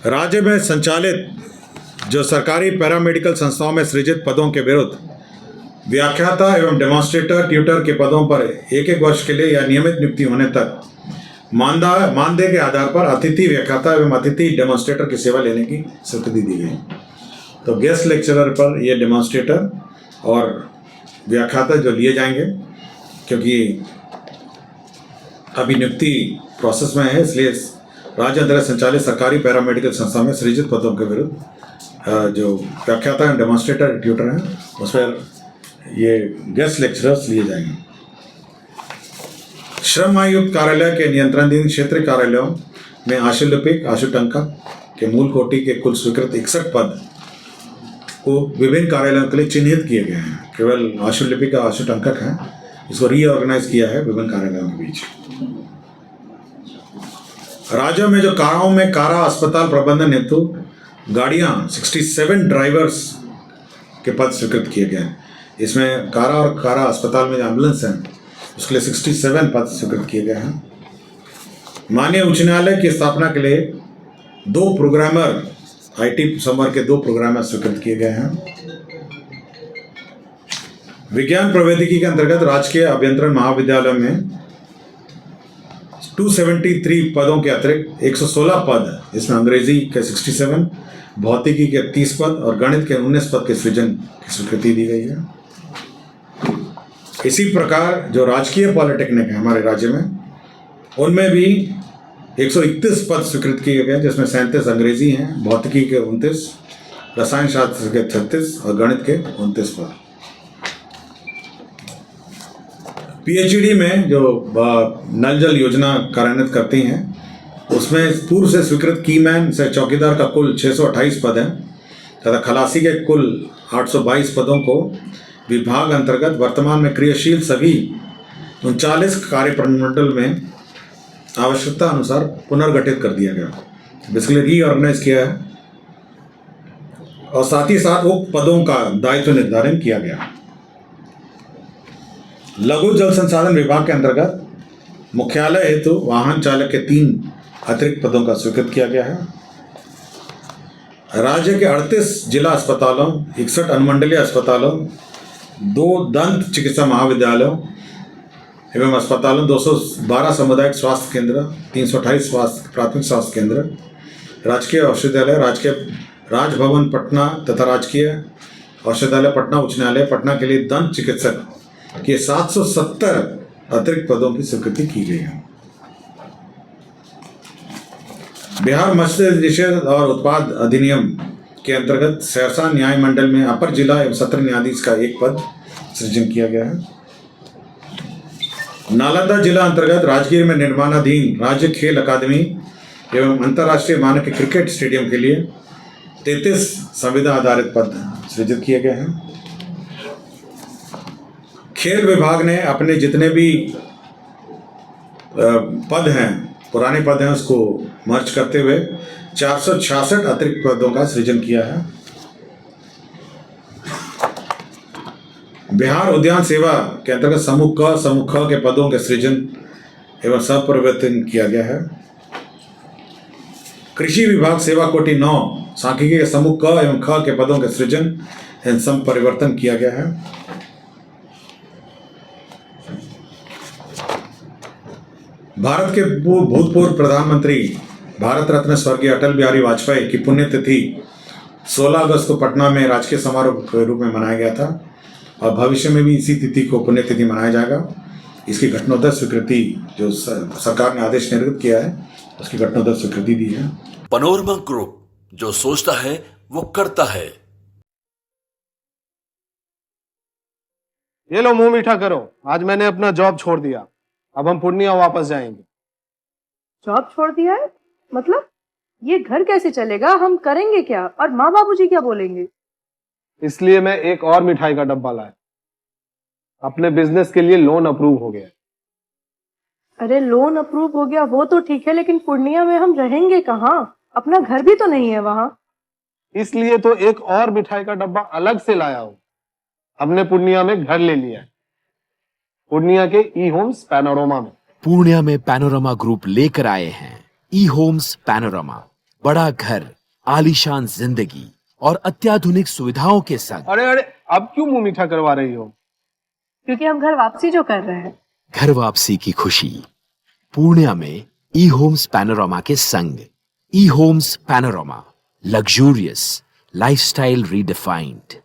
राज्य में संचालित जो सरकारी पैरामेडिकल संस्थाओं में सृजित पदों के विरुद्ध व्याख्याता एवं डेमोन्स्ट्रेटर ट्यूटर के पदों पर एक एक वर्ष के लिए या नियमित नियुक्ति होने तक मानदेय के आधार पर अतिथि व्याख्याता एवं अतिथि डेमोन्स्ट्रेटर की सेवा लेने की स्वीकृति दी गई। तो गेस्ट लेक्चरर पर ये डेमोन्स्ट्रेटर और व्याख्याता जो लिए जाएंगे, क्योंकि अभी नियुक्ति प्रोसेस में है, इसलिए राज्य अंतर्गत संचालित सरकारी पैरामेडिकल संस्था में सृजित पदों के विरुद्ध जो व्याख्याता एवं डेमोन्स्ट्रेटर ट्यूटर हैं उस पर ये गेस्ट लेक्चरर्स लिए जाएंगे। श्रम आयुक्त कार्यालय के नियंत्रणाधीन क्षेत्रीय कार्यालयों में आशुलिपिक आशुटंकक के मूल कोटि के कुल स्वीकृत 61 पद को विभिन्न कार्यालयों के लिए चिन्हित किए गए हैं। केवल आशुलिपिक का आशुटंकक है, इसको रीऑर्गेनाइज किया है विभिन्न कार्यालयों के बीच। राज्यों में जो काराओं में कारा अस्पताल प्रबंधन हेतु गाड़ियां 67 ड्राइवर्स के पद स्वीकृत किए गए हैं। इसमें कारा और कारा अस्पताल में जो एम्बुलेंस हैं उसके लिए 67 पद स्वीकृत किए गए हैं। माननीय उच्च न्यायालय की स्थापना के लिए 2 प्रोग्रामर IT संवर्ग के 2 प्रोग्रामर स्वीकृत किए गए हैं। विज्ञान प्रौद्योगिकी के अंतर्गत राजकीय अभियंत्रण महाविद्यालय में 273 पदों के अतिरिक्त 116 पद, इसमें अंग्रेजी के 67, भौतिकी के 30 पद और गणित के 19 पद के सृजन की स्वीकृति दी गई है। इसी प्रकार जो राजकीय पॉलिटेक्निक है हमारे राज्य में, उनमें भी 131 पद स्वीकृत किए गए, जिसमें 37 अंग्रेजी हैं, भौतिकी के 29, रसायन शास्त्र के 36 और गणित के 29 पद। PhD में जो नल जल योजना कार्यान्वित करती हैं उसमें पूर्व से स्वीकृत कीमैन से चौकीदार का कुल 628 पद हैं तथा खलासी के कुल 822 पदों को विभाग अंतर्गत वर्तमान में क्रियाशील सभी 39 कार्य प्रमंडल में आवश्यकता अनुसार पुनर्गठित कर दिया गया, बेसिकली रीऑर्गेनाइज किया है, और साथ ही साथ उक्त पदों का दायित्व निर्धारण किया गया। लघु जल संसाधन विभाग के अंतर्गत मुख्यालय हेतु वाहन चालक के 3 अतिरिक्त पदों का स्वीकृत किया गया है। राज्य के 38 जिला अस्पतालों, 61 अनुमंडलीय अस्पतालों, 2 दंत चिकित्सा महाविद्यालयों एवं अस्पतालों, 212 सामुदायिक स्वास्थ्य केंद्र, 328 प्राथमिक स्वास्थ्य केंद्र, राजकीय औषधालय, राजकीय राजभवन पटना तथा राजकीय औषधालय पटना उच्च न्यायालय पटना के लिए दंत चिकित्सक के 770 अतिरिक्त पदों की स्वीकृति की गई है। बिहार मत्स्य निषेध और उत्पाद अधिनियम के अंतर्गत सहरसा न्याय मंडल में अपर जिला एवं सत्र न्यायाधीश का 1 पद सृजन किया गया है। नालंदा जिला अंतर्गत राजगीर में निर्माणाधीन राज्य खेल अकादमी एवं अंतर्राष्ट्रीय मानक के क्रिकेट स्टेडियम के लिए 33 संविदा आधारित पद सृजित किए गए हैं। खेल विभाग ने अपने जितने भी पद हैं, पुराने पद हैं, उसको मर्ज करते हुए 466 अतिरिक्त पदों का सृजन किया है। बिहार उद्यान सेवा के अंतर्गत समूह क समूह ख के पदों के सृजन एवं संपरिवर्तन किया गया है। कृषि विभाग सेवा कोटि 9 सांख्यिकी के समूह क एवं ख के पदों के सृजन एवं संपरिवर्तन किया गया है। भारत के भूतपूर्व प्रधानमंत्री भारत रत्न स्वर्गीय अटल बिहारी वाजपेयी की पुण्यतिथि 16 अगस्त को पटना में राजकीय समारोह के रूप में मनाया गया था और भविष्य में भी इसी तिथि को पुण्यतिथि मनाया जाएगा। इसकी घटनोत्तर स्वीकृति जो सरकार ने आदेश निर्गत किया है उसकी घटनोत्तर स्वीकृति दी है। पैनोरमा ग्रुप, जो सोचता है वो करता है। ये लो मुंह मीठा करो, आज मैंने अपना जॉब छोड़ दिया, अब हम पूर्णिया वापस जाएंगे। जॉब छोड़ दिया है? मतलब ये घर कैसे चलेगा? हम करेंगे क्या? और माँ बाबूजी क्या बोलेंगे? इसलिए मैं एक और मिठाई का डब्बा लाया। अपने बिजनेस के लिए लोन अप्रूव हो गया। अरे लोन अप्रूव हो गया वो तो ठीक है, लेकिन पूर्णिया में हम रहेंगे कहाँ? अपना घर भी तो नहीं है वहाँ। इसलिए तो एक और मिठाई का डब्बा अलग से लाया हूँ। हमने पूर्णिया में घर ले लिया है, पूर्णिया के ई होम्स पैनोरमा में। पूर्णिया में पैनोरमा ग्रुप लेकर आए हैं ई होम्स पैनोरमा, बड़ा घर, आलीशान जिंदगी और अत्याधुनिक सुविधाओं के संग अरे अरे, अब क्यों मुंह मीठा करवा रही हो? क्योंकि हम घर वापसी जो कर रहे हैं। घर वापसी की खुशी पूर्णिया में ई होम्स पैनोरामा के संग। ई Homes Panorama, luxurious lifestyle redefined.